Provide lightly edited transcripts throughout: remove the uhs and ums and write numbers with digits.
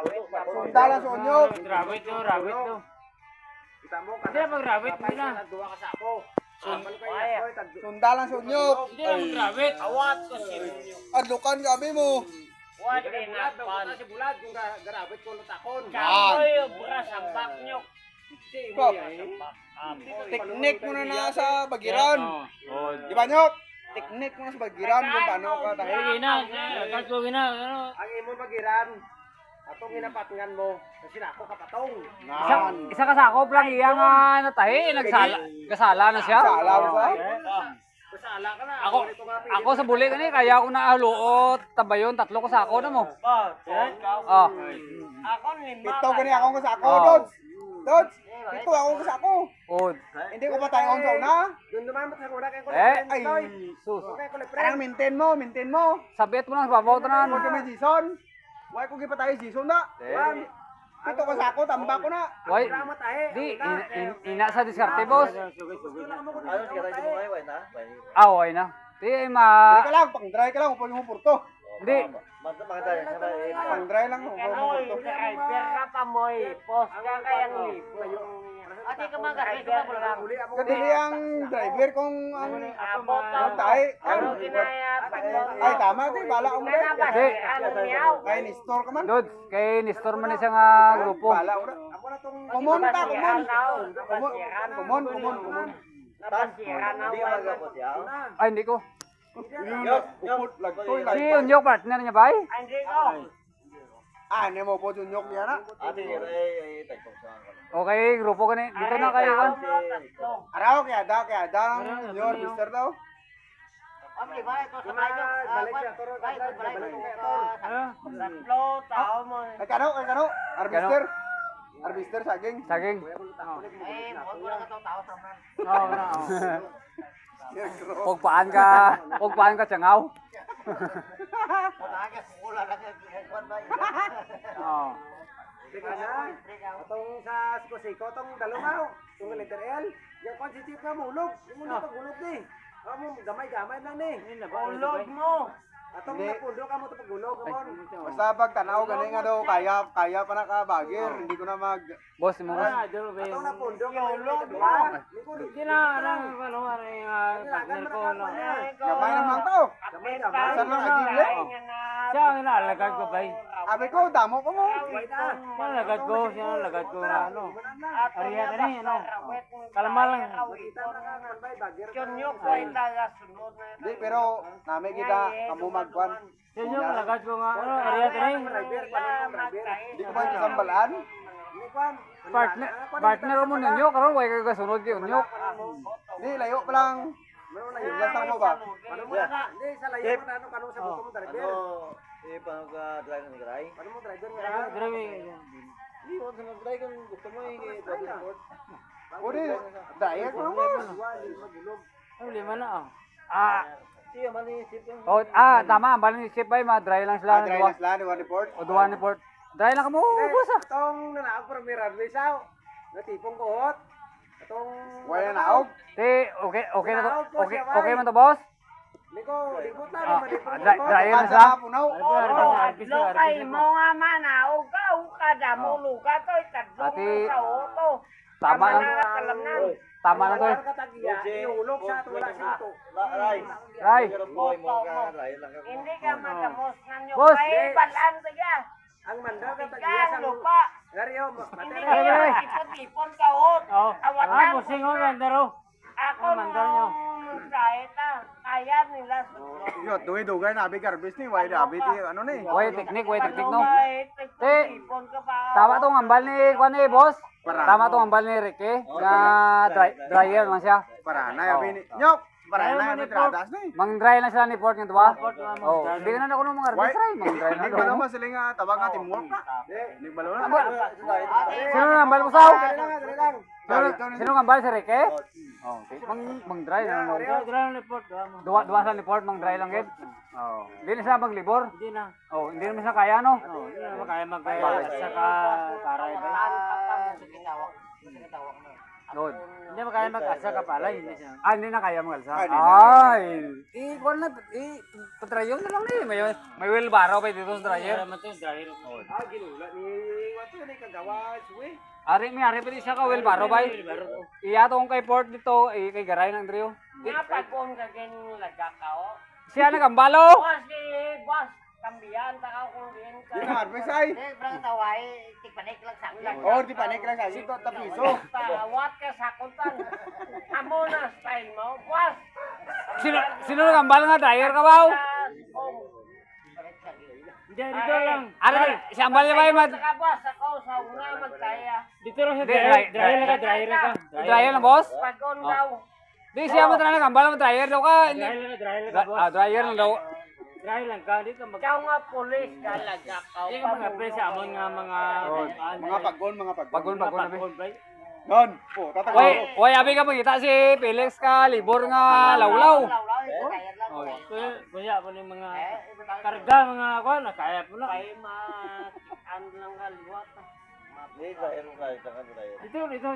Sundalan sa unyok. Rawit to. Kita mo Hindi mag-rawit mo na. Nagduwa ka sa ako. Sundalan sa unyok. Hindi na mag-rawit. Awat ko siya. Adlukan kami mo. What Bulad, daw inapan. si bulad kung garabit ko lutakon. Kamoy, bukas ang bak nyo. Kop. Teknik mo na sa bagiran. Di ba nyok? Teknik mo na sa bagiran kung paano ka tayo. Sige na, agad ko gina. Ang imo magiran. Atong ginapatingan mo. Kasi na ako kapatong. Isa kasakop lang iya nga natahi, kasala na siya. Sala mo sa. Kasala ka na. Ako sa buli kani kaya ako nahaluot tabayon 3 kasako na mo. Oh. Ako lima. Ito gani akong kasako, Dods. Dods, ito akong kasako. Oh. Hindi ko pa tayo on sa una. Doon naman mo sa kuna kay ko. Ay, Sus. Okay ko parang maintain mo. Sabit mo lang sa babaw tanan. Huwag kami Jason. Huwag ko pa tayo Jason na. Ito kasako, tambak ko na. Why? Di ina sa diskarte boss. Ah, okay na. Di ay Dry ka lang, pang-dry ka lang, upag mo purto. Di. Pang-dry lang, upag mo Kanoy, purto. driver ka pa mo eh. Post ka kayang lipo. Ate ka mga driver lang. Kadili ang driver kung ang Abot ang tayo. Ano kinaya? Ay, tama, di, bala ko mo Ano ba? Di. Ano miyaw? Kaya ni-store ka man. Dod, kay Nestor man isa nga grupo. Bala ko na. Ako na tong Kumon ta, kumon. Basiran na. Kumon. Basiran na. Ay hindi ko. Yun, upot, lagtoy, Si lagtoy. Unyok partner niya ba? Hindi ko. Ano mo po yung nyok niya na? Okay, grupo kani. Dito na kayo kan. Araw, kaya da, yun, mister daw. Amli ba ito sa bayo? balik siya toro balik ko. Tatlo tao mo. Ay, kano? Arbister? Arbister, saging. Saging. Eh, mo lang ito tao sa man. Oo na. Pugpaan ka tsangaw. Oo. Tika na. Atong sa Siko, atong dalumaw. Kung letter L, yung konsisip ka mulog. Yung muna pagulog ni. Amo gamay-gamay lang ni. Ulog mo. Atong Hindi. napundo ka mo to pagulog amon. Basta pag tanaw, gani nga daw, kaya pa na ka bagir. Hindi ko na mag... Boss mo. Atong napundo ka mulog mo. mo. Partner ko no. Gamay naman to. Gamay-gamay. Saan lang agile? Siya ang inaalagad ko ba? Abi ko, damo ko mo. Siya ang lagad ko na ano. Ariya ka rin, ano. Kalma lang. Kita na nga man bay bagir. Kunyok ko itaga sunod na. Hindi, pero namin kita, kamu magkwan. Siya ang lagad ko nga, ano. Ariya ka rin. Hindi ko ba kasambalaan? Ni kwan. Partner mo ninyo, karon way ka kasunod kay Unyok. Hindi, layo pa lang. Yung lasang mo ba? Ano mo na? Hindi sa layo mo na ano kanu sa buko mo driver. Paano mo driver nga? O di, daya ko naman. Ano lima na ah. Tama, bali ni Chip ay ma-dry lang sila. Dry na sila, di one report. O duwa ni Port. Dry lang ka mo, boss ah. Itong nanaag para may runway saw. Natipong kuhot. Itong Wala na naog. Okay na to. Okay man to, boss? Liko, likot na Ah, malipong dry na Sa sila. punaw. Lokay mo nga manaw ka, ukada mo luka to, itadlo Ati- sa auto. Tama lang. Kalamnan. Tama lang to eh. katagiya, iulog sa at wala sinto. Ray. Hindi ka magamos nga nyo Boss. kay balaan siya. Ang mandal katagiya Ikaw sa lupa. Gariyo, Hindi matera. kayo ipon-ipon ka hot. Oh. Awatan ko Busing ko gandaro. Ako mandal nyo. kahit kaya nila. Yo, dugay na abi garbis ni, why abi ti ano ni? Way technique no. Te. Ipon ka pa. Tama tong ambal ni kuan ni boss. Para. Tama tong ambal ni Ricky. Na dryer lang siya. Para na abi ni. Nyok, para na abi tradas ni. Mang dry lang sila ni Port nga ba? Oh, bigyan na ako ng mga arbitr ay mang dry na Hindi ba daw. naman sila nga tabag nga teamwork na? Hindi ba na? Sino nga ambal mo saw? Dali lang. Sino nga ambal si Ricky? Oh, mang dry na mo. Duwa sa report mang dry lang gid. Oh, hindi na siya maglibor. Hindi na. Oh, hindi na siya kaya no. Oh, hindi na kaya mag saka taray ba. Doon. Hindi mo kaya mag-asa ka pala, hindi siya. Ah, hindi na kaya magalsa. Ay, hindi Ay, kuwan na, patrayo na lang eh. May wheelbarrow pa dito sa dryer. Kaya man ito, dahil. Ginula ni wato ni kagawa suwe. Ari, may ari pa din siya ka wheelbarrow ba? Iya to kung kay port dito, kay garay ng Drio. Nga pagkong kagin lagakaw. Siya nagambalo. Boss, kambiyan, takaw kung rin ka. Di na harvest ay. Brang taway, tikpanik lang sa ulan. Oh, di panik lang sa ito tapiso. What ka sa kuntan? Amo na style mo, boss. Sino nagambalo nga dryer ka ba? Hindi, dito lang. Ari, si ambal niya ba yung Saka boss, ako sa una magkaya. Dito lang sa dryer ka. Dryer lang, boss? Pagkon daw. Di siya mo talaga nagambalo, dryer daw ka. Dryer lang daw. Dahil lang ka, dito mag... Ikaw nga pulis, galagakaw. Hindi ka mga sa amon nga mga... Mga paggon, mga paggon. Pagod na. Non, po, Oy, tatagaw. oy, abi ka magkita si Felix ka, libor nga lawlaw. Kuya, ako yung mga karga, mga ako, nakaya po na. Kaya ano lang ka, liwat. Dito,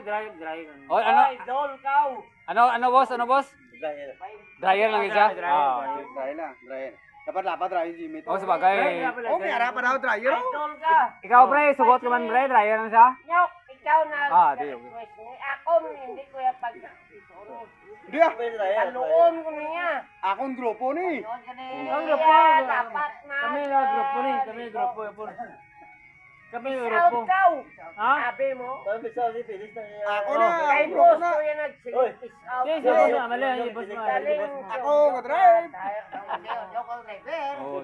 dry. Oy, ano? Idol, kaw. Ano boss? Dryer lang siya. Dry lang, dry. Dapat dry Jimmy to. Oh, sabagay. Oh, may harap pa daw dryer. Idol ka. Ikaw pre, sugot ka man pre, dryer lang siya. Nyok, ikaw na. Di, okay. Ako, hindi ko yung pag... Di ah. Paluon ko niya. Akong grupo ni. Ang grupo. Dapat na. Kami na grupo ni, kami grupo po. Kami Out grupo. daw. Ha? Sabi mo. Ako na, Kay akong grupo boss na. ko yan nag-silipis out. Sige, sige, mali ang boss mo. Ako, ka-drive.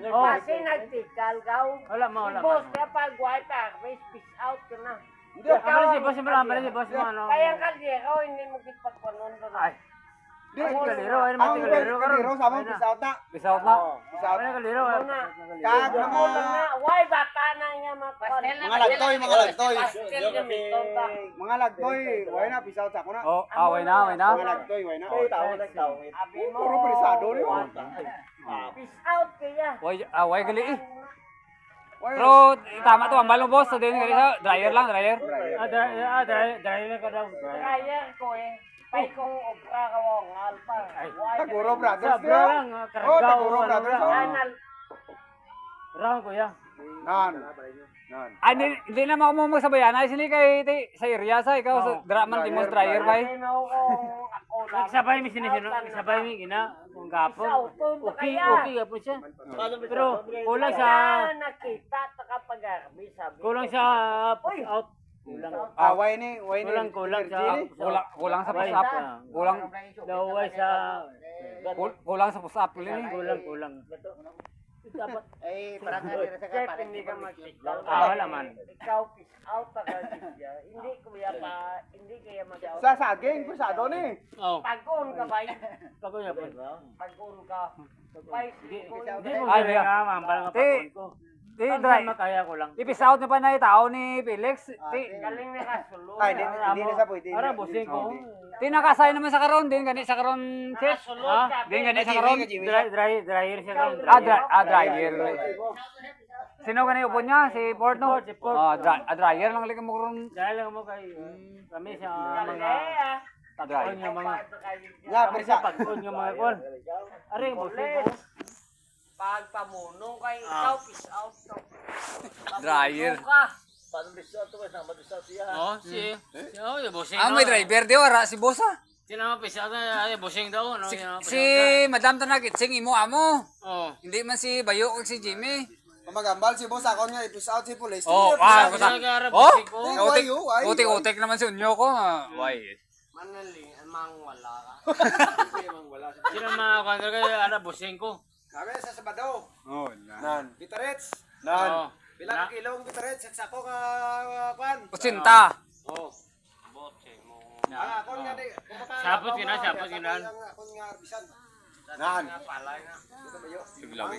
Oh, Kasi nagtikal gaw. wala mo. Si boss kaya pag wipe may speech out ka na. Hindi. Amali si boss mo lang, amali si boss mo ano. Kaya kaldero, hindi mo kitpagpanon doon. Ay, Di. kaliro, ay Ang naman kaliro ka ron. kaliro sa mga pisaut na. Peace out na. Pisaut. Ay, kaliro. ay. Kag Mo lang na, why bata na niya Mga lagtoy, mga lagtoy. Pastel gamiton ba? Mga lagtoy, way na pisaut sa ako na. Oh, way na. Mga lagtoy, way na. Abi mo. Puro prisado rin. Peace out kaya. Way gali eh. Way. Pero tama to, ambal mo boss, so din gali sa dryer lang, dryer. Dry na ka daw. Kaya ko eh. Pay kong obra ka wong alpa. Taguro brothers Sabra niyo. lang, Oh, karagaw. Taguro brothers. oh. Anal. Round kuya. Nan. Nan. Ay, hindi na ako magsabayan. Ay, sini kay sa area sa ikaw sa draman timos dryer ba? Abi mo kung ako lang. Nagsabay mi sinisino, nagsabay mi gina kung gapon. Okay gapon siya. Pero kulang sa nakita ta kapag arbi sabi. kulang sa push out. Kulang. Way ni, way ni. Kulang sa Kulang sa push up. Daway sa Kulang sa push up ni. kulang. Dapat ay parang hindi ka mag-tikal. Wala man. Ikaw peace out ta ka siya. Hindi kaya mag-out. Sa saging, pisado ni. Oh, Pag-on ka ba? pagod na po. Pag-on ka. Pay, Di mo Ay, kaya nga mambal nga pagod ko. Di Ang dry. sama kaya ko lang. I-peace out niya pa na tao ni Felix. galing na ka sulod. Ay, hindi na sa pwede. Ara bosing ko. Di nakasay naman sa karon, din gani sa karon chef. Sulod ka. Din gani sa karon. Dryer siya karon. Dryer. Sino gani upo niya? Si Port no? Si Port. Dryer lang lang mo karon. Dahil lang mo kay kami sa mga Dryer. nga mga Nga, persa. pagod nga mga kon. Ari bosing ko. Pagpamunong kay ikaw peace out to. Dryer. Oh, si. Oh, yung bosing. May driver di wara si boss ah. Sinama pisa na ay bosing daw no. Si Madam Tanagitsing imo amo. Oh. Hindi man si Bayo o si Jimmy. Magambal si boss ako nga, i-pisaut si police. Oh, Ay, utik naman si unyo ko. Why? Manaling amang wala ka. Sino mga kanto kay ara bosing ko. Kami sa Sabado. Oh, Nan. Bitarets. Oh. Pila ka kilong bitarets at sako ka kwan. Usinta. Oh. Ako nga di. Sapot kina. Ako nga arbisan. Nan. Palay na. Siglawi.